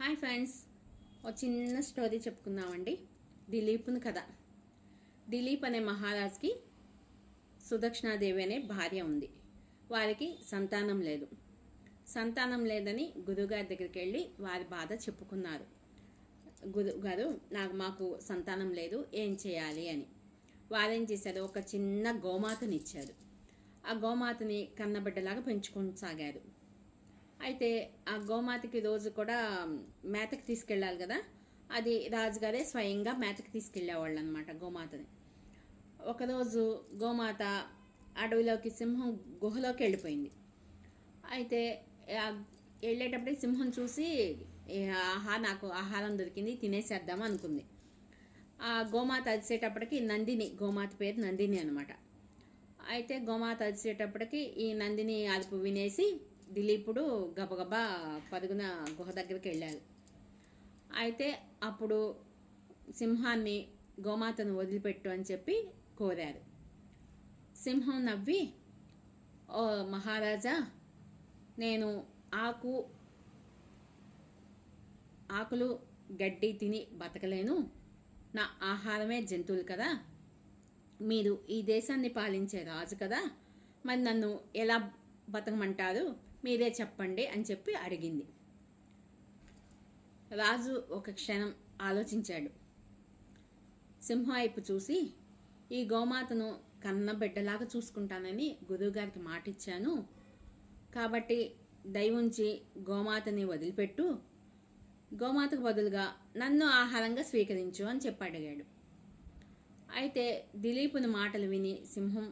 Hi friends, ఒక చిన్న story చెప్పుకుందామండి. దిలీప్ని కథ. దిలీప్ అనే మహారాజ్కి సుదక్షిణాదేవి అనే భార్య ఉంది. వారికి సంతానం లేదు. సంతానం లేదని గురువుగారి దగ్గరికి వెళ్ళి వారి బాధ చెప్పుకున్నారు. గురువుగారు, మాకు సంతానం లేదు, ఏం చేయాలి అని. వారేం చేశారు, ఒక చిన్న గోమాతని ఇచ్చారు. ఆ గోమాతని కన్నబిడ్డలాగా పెంచుకోసాగారు. అయితే ఆ గోమాతకి రోజు కూడా మేతకి తీసుకెళ్ళాలి కదా, అది రాజుగారే స్వయంగా మేతకి తీసుకెళ్ళేవాళ్ళు అనమాట గోమాతని. ఒకరోజు గోమాత అడవిలోకి సింహం గుహలోకి వెళ్ళిపోయింది. అయితే వెళ్ళేటప్పటికి సింహం చూసి నాకు ఆహారం దొరికింది, తినేసేద్దాం అనుకుంది. ఆ గోమాత అరిసేటప్పటికి గోమాత పేరు నందిని అనమాట. అయితే గోమాత అరిసేటప్పటికి ఈ నందిని అరుపు వినేసి దిలీపుడు గబగబా పరుగున గుహ దగ్గరికి వెళ్ళారు. అయితే అప్పుడు సింహాన్ని గోమాతను వదిలిపెట్టు అని చెప్పి కోరారు. సింహం నవ్వి, ఓ మహారాజా, నేను ఆకులు గడ్డి తిని బతకలేను, నా ఆహారమే జంతువులు కదా, మీరు ఈ దేశాన్ని పాలించే రాజు కదా, మరి నన్ను ఎలా బతకమంటారు, మీరే చెప్పండి అని చెప్పి అడిగింది. రాజు ఒక క్షణం ఆలోచించాడు. సింహం వైపు చూసి, ఈ గోమాతను కన్న బిడ్డలాగా చూసుకుంటానని గురువుగారికి మాట ఇచ్చాను, కాబట్టి దయవుంచి గోమాతని వదిలిపెట్టు, గోమాతకు బదులుగా నన్ను ఆహారంగా స్వీకరించు అని చెప్పి అడిగాడు. అయితే దిలీపుని మాటలు విని సింహం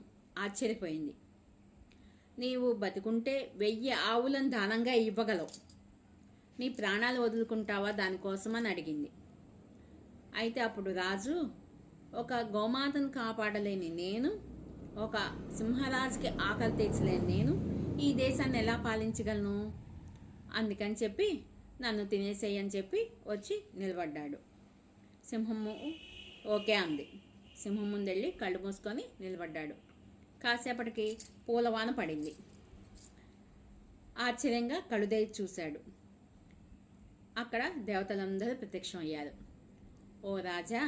ఆశ్చర్యపోయింది. నీవు బతుకుంటే 1000 ఆవులను దానంగా ఇవ్వగలవు, నీ ప్రాణాలు వదులుకుంటావా దానికోసమని అడిగింది. అయితే అప్పుడు రాజు, ఒక గోమాతను కాపాడలేని నేను, ఒక సింహరాజుకి ఆకలి తీర్చలేని నేను ఈ దేశాన్ని ఎలా పాలించగలను, అందుకని చెప్పి నన్ను తినేసేయని చెప్పి వచ్చి నిలబడ్డాడు. సింహము ఓకే అంది. సింహం ముందెళ్ళి కళ్ళు మూసుకొని నిలబడ్డాడు. కాసేపటికి పూలవాన పడింది. ఆశ్చర్యంగా కళ్ళుదేయి చూశాడు. అక్కడ దేవతలందరూ ప్రత్యక్షం అయ్యారు. ఓ రాజా,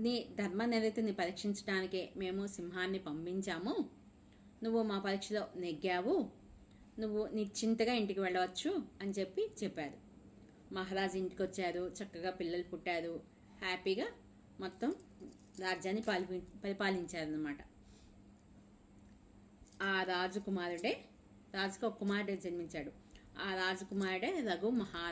నీ ధర్మనిరతిని పరీక్షించడానికే మేము సింహాన్ని పంపించాము, నువ్వు మా పరీక్షలో నెగ్గావు, నువ్వు నిశ్చింతగా ఇంటికి వెళ్ళవచ్చు అని చెప్పారు. మహారాజు ఇంటికి వచ్చారు, చక్కగా పిల్లలు పుట్టారు, హ్యాపీగా మొత్తం రాజ్యాన్ని పరిపాలించారన్నమాట. ఆ రాజుకు ఒక కుమారుడే జన్మించాడు. ఆ రాజకుమారుడే రఘు మహారాజు.